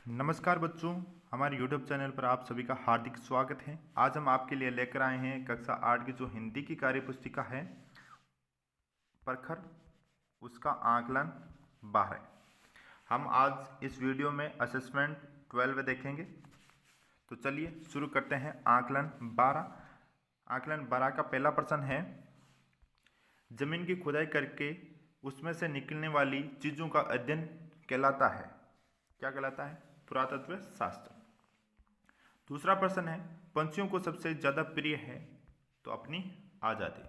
नमस्कार बच्चों, हमारे YouTube चैनल पर आप सभी का हार्दिक स्वागत है। आज हम आपके लिए लेकर आए हैं कक्षा 8 की जो हिंदी की कार्य पुस्तिका है प्रखर, उसका आकलन 12। हम आज इस वीडियो में असेसमेंट 12 देखेंगे। तो चलिए शुरू करते हैं। आकलन 12 का पहला प्रश्न है, जमीन की खुदाई करके उसमें से निकलने वाली चीज़ों का अध्ययन कहलाता है। क्या कहलाता है? पुरातत्व शास्त्र। दूसरा प्रश्न है, पंछियों को सबसे ज़्यादा प्रिय है तो अपनी आज़ादी।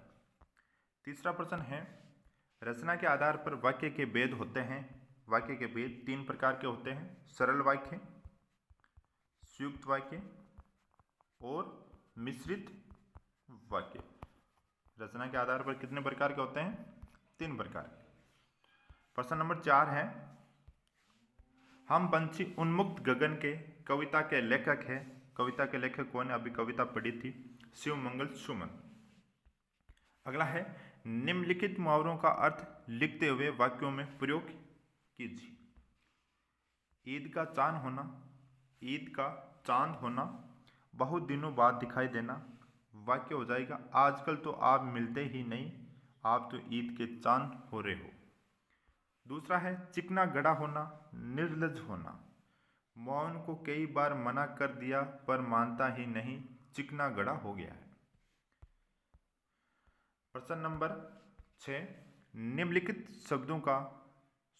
तीसरा प्रश्न है, रचना के आधार पर वाक्य के भेद होते हैं। वाक्य के भेद 3 प्रकार के होते हैं, सरल वाक्य, संयुक्त वाक्य और मिश्रित वाक्य। रचना के आधार पर कितने प्रकार के होते हैं? 3 प्रकार। प्रश्न नंबर 4 है, हम पंछी उन्मुक्त गगन के कविता के लेखक हैं। कविता के लेखक कौन है? अभी कविता पढ़ी थी, शिवमंगल सुमन। अगला है, निम्नलिखित मुहावरों का अर्थ लिखते हुए वाक्यों में प्रयोग कीजिए। ईद का चांद होना, ईद का चांद होना, बहुत दिनों बाद दिखाई देना। वाक्य हो जाएगा, आजकल तो आप मिलते ही नहीं, आप तो ईद के चांद हो रहे हो। दूसरा है, चिकना गड़ा होना, निर्लज होना। मोहन को कई बार मना कर दिया पर मानता ही नहीं, चिकना गड़ा हो गया है। प्रश्न नंबर 6, निम्नलिखित शब्दों का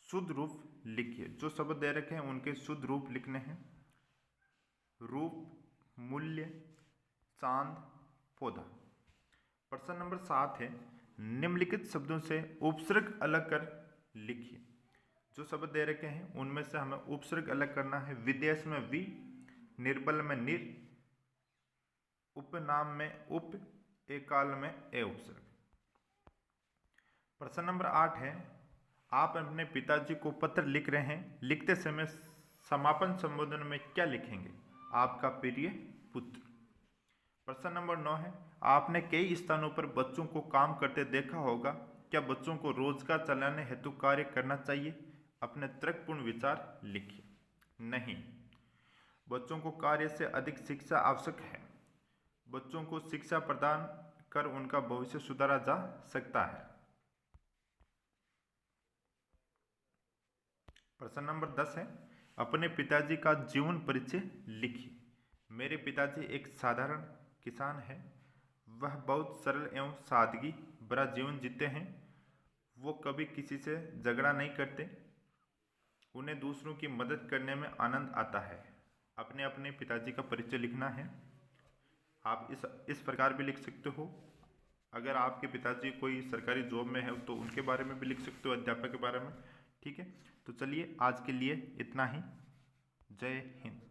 शुद्ध रूप लिखिए। जो शब्द दे रखे हैं उनके शुद्ध रूप लिखने हैं। रूप, मूल्य, चांद, पौधा। प्रश्न नंबर 7 है, निम्नलिखित शब्दों से उपसर्ग अलग कर लिखिए। जो शब्द दे रखे हैं उनमें से हमें उपसर्ग अलग करना है। विदेश में वि, निर्बल में निर, उपनाम में उप, एकाल में ए उपसर्ग। प्रश्न नंबर 8 है, आप अपने पिताजी को पत्र लिख रहे हैं, लिखते समय समापन संबोधन में क्या लिखेंगे? आपका प्रिय पुत्र। प्रश्न नंबर 9 है, आपने कई स्थानों पर बच्चों को काम करते देखा होगा, क्या बच्चों को रोजगार चलाने हेतु कार्य करना चाहिए? अपने तर्कपूर्ण विचार लिखिए। नहीं, बच्चों को कार्य से अधिक शिक्षा आवश्यक है। बच्चों को शिक्षा प्रदान कर उनका भविष्य सुधारा जा सकता है। प्रश्न नंबर 10 है, अपने पिताजी का जीवन परिचय लिखिए। मेरे पिताजी एक साधारण किसान है, वह बहुत सरल एवं सादगी भरा जीवन जीते हैं। वो कभी किसी से झगड़ा नहीं करते, उन्हें दूसरों की मदद करने में आनंद आता है। अपने अपने पिताजी का परिचय लिखना है। आप इस प्रकार भी लिख सकते हो। अगर आपके पिताजी कोई सरकारी जॉब में है तो उनके बारे में भी लिख सकते हो, अध्यापक के बारे में। ठीक है, तो चलिए आज के लिए इतना ही। जय हिंद।